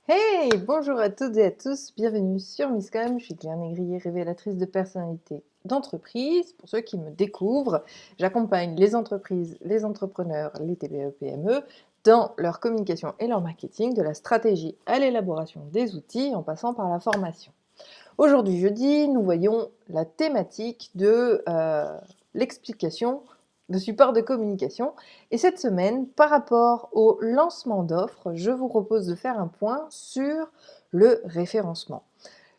Hey, bonjour à toutes et à tous, bienvenue sur Misscom, je suis Claire Négrier, révélatrice de personnalité d'entreprise. Pour ceux qui me découvrent, j'accompagne les entreprises, les entrepreneurs, les TPE-PME dans leur communication et leur marketing, de la stratégie à l'élaboration des outils en passant par la formation. Aujourd'hui jeudi, nous voyons la thématique de l'explication de support de communication. Et cette semaine, par rapport au lancement d'offres, je vous propose de faire un point sur le référencement.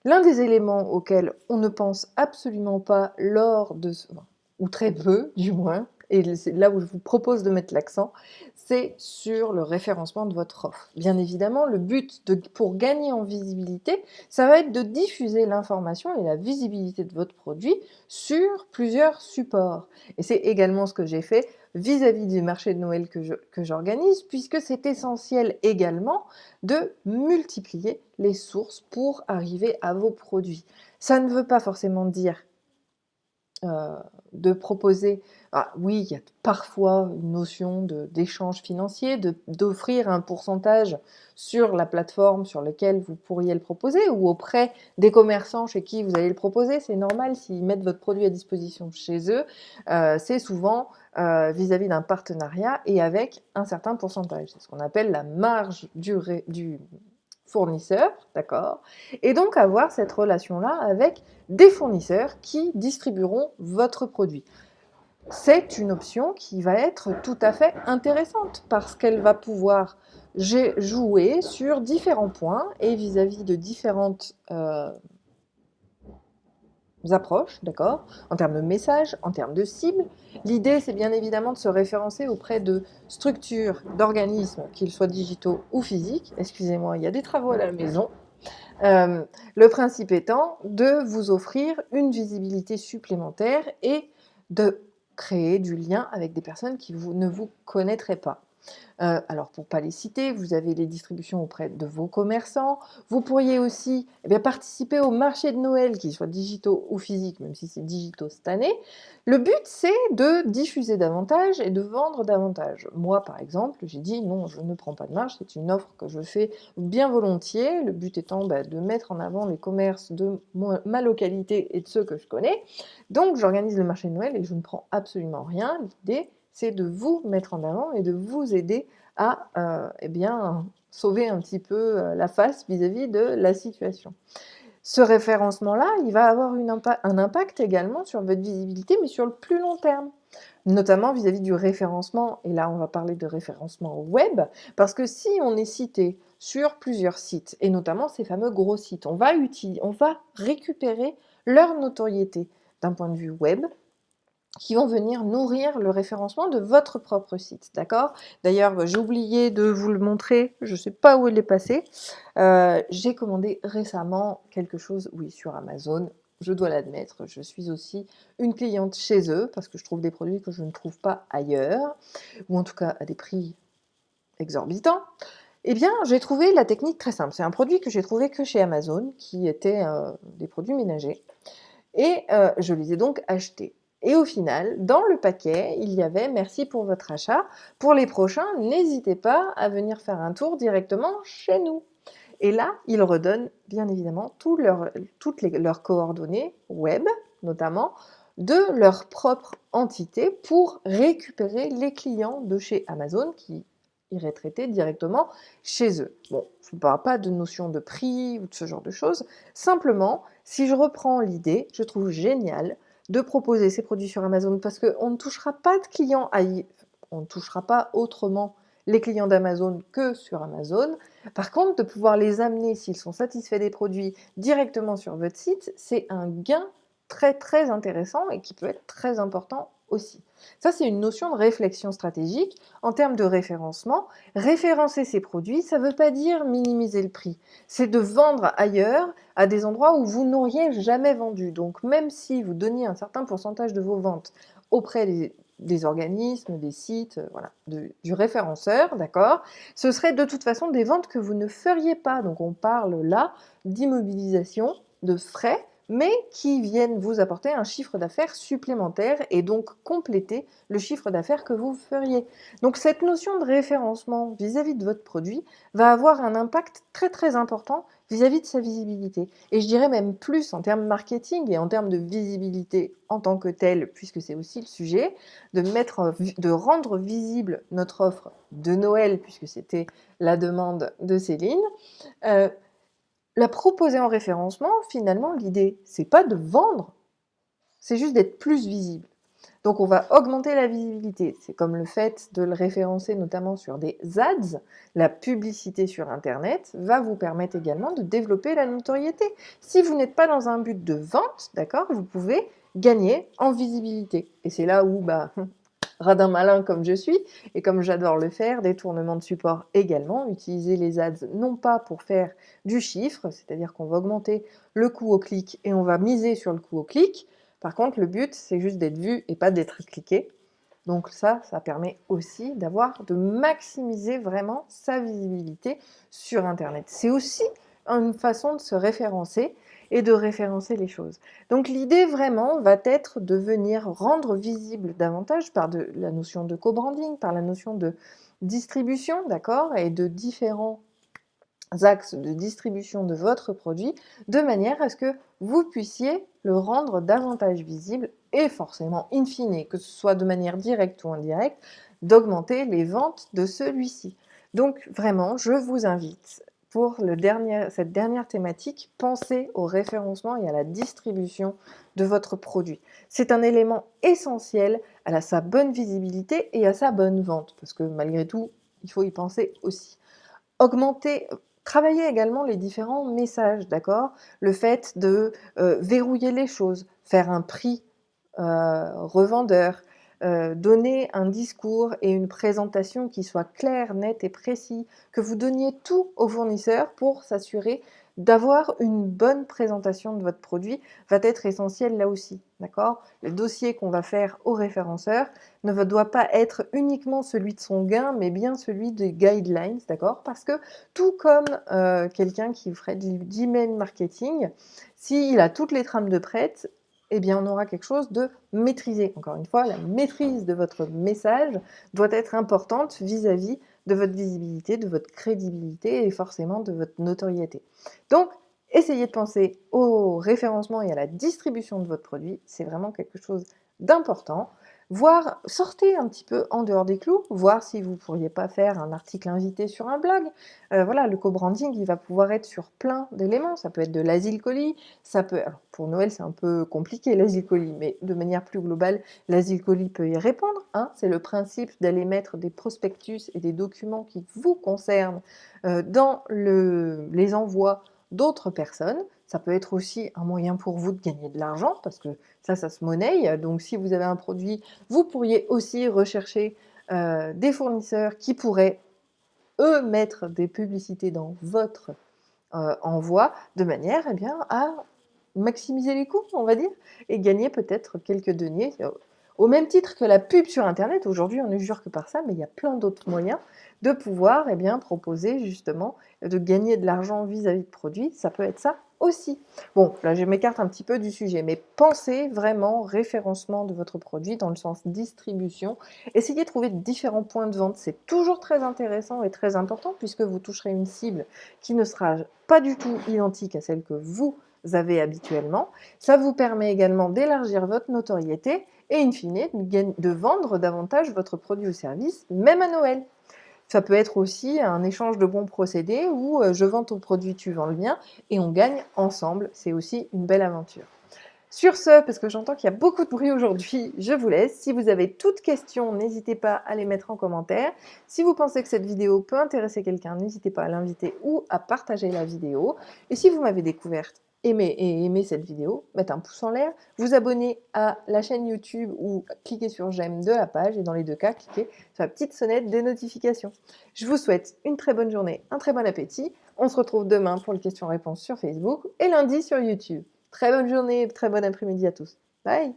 L'un des éléments auxquels on ne pense absolument pas lors de ce, ou très peu du moins, et c'est là où je vous propose de mettre l'accent, c'est sur le référencement de votre offre. Bien évidemment, le but pour gagner en visibilité, ça va être de diffuser l'information et la visibilité de votre produit sur plusieurs supports. Et c'est également ce que j'ai fait vis-à-vis du marché de Noël que j'organise, puisque c'est essentiel également de multiplier les sources pour arriver à vos produits. Ça ne veut pas forcément dire de proposer, oui, il y a parfois une notion d'échange financier, d'offrir un pourcentage sur la plateforme sur laquelle vous pourriez le proposer ou auprès des commerçants chez qui vous allez le proposer. C'est normal s'ils mettent votre produit à disposition chez eux, c'est souvent vis-à-vis d'un partenariat et avec un certain pourcentage. C'est ce qu'on appelle la marge du fournisseur, d'accord? Et donc avoir cette relation-là avec des fournisseurs qui distribueront votre produit. C'est une option qui va être tout à fait intéressante parce qu'elle va pouvoir jouer sur différents points et vis-à-vis de différentes approches, d'accord, en termes de messages, en termes de cibles. L'idée, c'est bien évidemment de se référencer auprès de structures, d'organismes, qu'ils soient digitaux ou physiques. Excusez-moi, il y a des travaux à la maison. Le principe étant de vous offrir une visibilité supplémentaire et de créer du lien avec des personnes qui ne vous connaîtraient pas. Alors pour ne pas les citer, vous avez les distributions auprès de vos commerçants. Vous pourriez aussi participer au marché de Noël, qu'ils soient digitaux ou physiques, même si c'est digitaux cette année. Le but, c'est de diffuser davantage et de vendre davantage. Moi, par exemple, j'ai dit non, je ne prends pas de marge, c'est une offre que je fais bien volontiers. Le but étant de mettre en avant les commerces de ma localité et de ceux que je connais. Donc j'organise le marché de Noël et je ne prends absolument rien. L'idée, c'est de vous mettre en avant et de vous aider à sauver un petit peu la face vis-à-vis de la situation. Ce référencement-là, il va avoir un impact également sur votre visibilité, mais sur le plus long terme, notamment vis-à-vis du référencement. Et là, on va parler de référencement web, parce que si on est cité sur plusieurs sites, et notamment ces fameux gros sites, on va récupérer leur notoriété d'un point de vue web, qui vont venir nourrir le référencement de votre propre site, d'accord? D'ailleurs, j'ai oublié de vous le montrer, je ne sais pas où il est passé. J'ai commandé récemment quelque chose, oui, sur Amazon, je dois l'admettre, je suis aussi une cliente chez eux, parce que je trouve des produits que je ne trouve pas ailleurs, ou en tout cas à des prix exorbitants. Eh bien, j'ai trouvé la technique très simple. C'est un produit que j'ai trouvé que chez Amazon, qui était des produits ménagers, et je les ai donc achetés. Et au final, dans le paquet, il y avait « Merci pour votre achat. Pour les prochains, n'hésitez pas à venir faire un tour directement chez nous ». Et là, ils redonnent bien évidemment toutes leurs coordonnées web, notamment, de leur propre entité pour récupérer les clients de chez Amazon qui iraient traiter directement chez eux. Bon, je ne parle pas de notion de prix ou de ce genre de choses. Simplement, si je reprends l'idée, je trouve génial de proposer ces produits sur Amazon parce qu'on ne touchera pas de clients on ne touchera pas autrement les clients d'Amazon que sur Amazon. Par contre, de pouvoir les amener, s'ils sont satisfaits des produits, directement sur votre site, c'est un gain très très intéressant et qui peut être très important aussi. Ça, c'est une notion de réflexion stratégique en termes de référencement. Référencer ces produits, ça ne veut pas dire minimiser le prix. C'est de vendre ailleurs, à des endroits où vous n'auriez jamais vendu. Donc, même si vous donniez un certain pourcentage de vos ventes auprès des organismes, des sites, voilà, du référenceur, d'accord, ce serait de toute façon des ventes que vous ne feriez pas. Donc, on parle là d'immobilisation, de frais mais qui viennent vous apporter un chiffre d'affaires supplémentaire et donc compléter le chiffre d'affaires que vous feriez. Donc cette notion de référencement vis-à-vis de votre produit va avoir un impact très très important vis-à-vis de sa visibilité. Et je dirais même plus en termes marketing et en termes de visibilité en tant que telle, puisque c'est aussi le sujet, de rendre visible notre offre de Noël, puisque c'était la demande de Céline. La proposer en référencement, finalement, l'idée, c'est pas de vendre, c'est juste d'être plus visible. Donc, on va augmenter la visibilité. C'est comme le fait de le référencer notamment sur des ads. La publicité sur Internet va vous permettre également de développer la notoriété. Si vous n'êtes pas dans un but de vente, d'accord, vous pouvez gagner en visibilité. Et c'est là où, radin malin comme je suis, et comme j'adore le faire, détournement de support également, utiliser les ads non pas pour faire du chiffre, c'est-à-dire qu'on va augmenter le coût au clic et on va miser sur le coût au clic. Par contre, le but, c'est juste d'être vu et pas d'être cliqué. Donc ça permet aussi de maximiser vraiment sa visibilité sur Internet. C'est aussi une façon de se référencer et de référencer les choses. Donc l'idée vraiment va être de venir rendre visible davantage par la notion de co-branding, par la notion de distribution, d'accord, et de différents axes de distribution de votre produit, de manière à ce que vous puissiez le rendre davantage visible et forcément, in fine, que ce soit de manière directe ou indirecte, d'augmenter les ventes de celui-ci. Donc vraiment, je vous invite pour cette dernière thématique, pensez au référencement et à la distribution de votre produit. C'est un élément essentiel à sa bonne visibilité et à sa bonne vente, parce que malgré tout, il faut y penser aussi. Travailler également les différents messages, d'accord? Le fait de verrouiller les choses, faire un prix revendeur, donner un discours et une présentation qui soit claire, nette et précis, que vous donniez tout au fournisseur pour s'assurer d'avoir une bonne présentation de votre produit va être essentiel là aussi, d'accord? Le dossier qu'on va faire au référenceur ne doit pas être uniquement celui de son gain, mais bien celui des guidelines, d'accord? Parce que tout comme quelqu'un qui ferait d'email marketing, s'il a toutes les trames de prête, eh bien, on aura quelque chose de maîtrisé. Encore une fois, la maîtrise de votre message doit être importante vis-à-vis de votre visibilité, de votre crédibilité et forcément de votre notoriété. Donc, essayez de penser au référencement et à la distribution de votre produit. C'est vraiment quelque chose d'important. Sortez un petit peu en dehors des clous, voir si vous ne pourriez pas faire un article invité sur un blog. Voilà, le co-branding, il va pouvoir être sur plein d'éléments. Ça peut être de l'asile colis, alors, pour Noël, c'est un peu compliqué l'asile colis, mais de manière plus globale, l'asile colis peut y répondre. C'est le principe d'aller mettre des prospectus et des documents qui vous concernent dans les envois d'autres personnes. Ça peut être aussi un moyen pour vous de gagner de l'argent, parce que ça se monnaie. Donc, si vous avez un produit, vous pourriez aussi rechercher des fournisseurs qui pourraient, eux, mettre des publicités dans votre envoi, de manière à maximiser les coûts, on va dire, et gagner peut-être quelques deniers. Au même titre que la pub sur Internet, aujourd'hui on ne jure que par ça, mais il y a plein d'autres moyens de pouvoir proposer justement de gagner de l'argent vis-à-vis de produits. Ça peut être ça aussi. Bon, là je m'écarte un petit peu du sujet, mais pensez vraiment référencement de votre produit dans le sens distribution. Essayez de trouver différents points de vente. C'est toujours très intéressant et très important puisque vous toucherez une cible qui ne sera pas du tout identique à celle que vous avez habituellement. Ça vous permet également d'élargir votre notoriété et in fine de vendre davantage votre produit ou service, même à Noël. Ça peut être aussi un échange de bons procédés où je vends ton produit, tu vends le mien et on gagne ensemble. C'est aussi une belle aventure. Sur ce, parce que j'entends qu'il y a beaucoup de bruit aujourd'hui, je vous laisse. Si vous avez toutes questions, n'hésitez pas à les mettre en commentaire. Si vous pensez que cette vidéo peut intéresser quelqu'un, n'hésitez pas à l'inviter ou à partager la vidéo. Et si vous m'avez découverte, aimé cette vidéo, mettez un pouce en l'air, vous abonnez à la chaîne YouTube ou cliquez sur j'aime de la page et dans les deux cas, cliquez sur la petite sonnette des notifications. Je vous souhaite une très bonne journée, un très bon appétit. On se retrouve demain pour les questions-réponses sur Facebook et lundi sur YouTube. Très bonne journée, très bon après-midi à tous. Bye!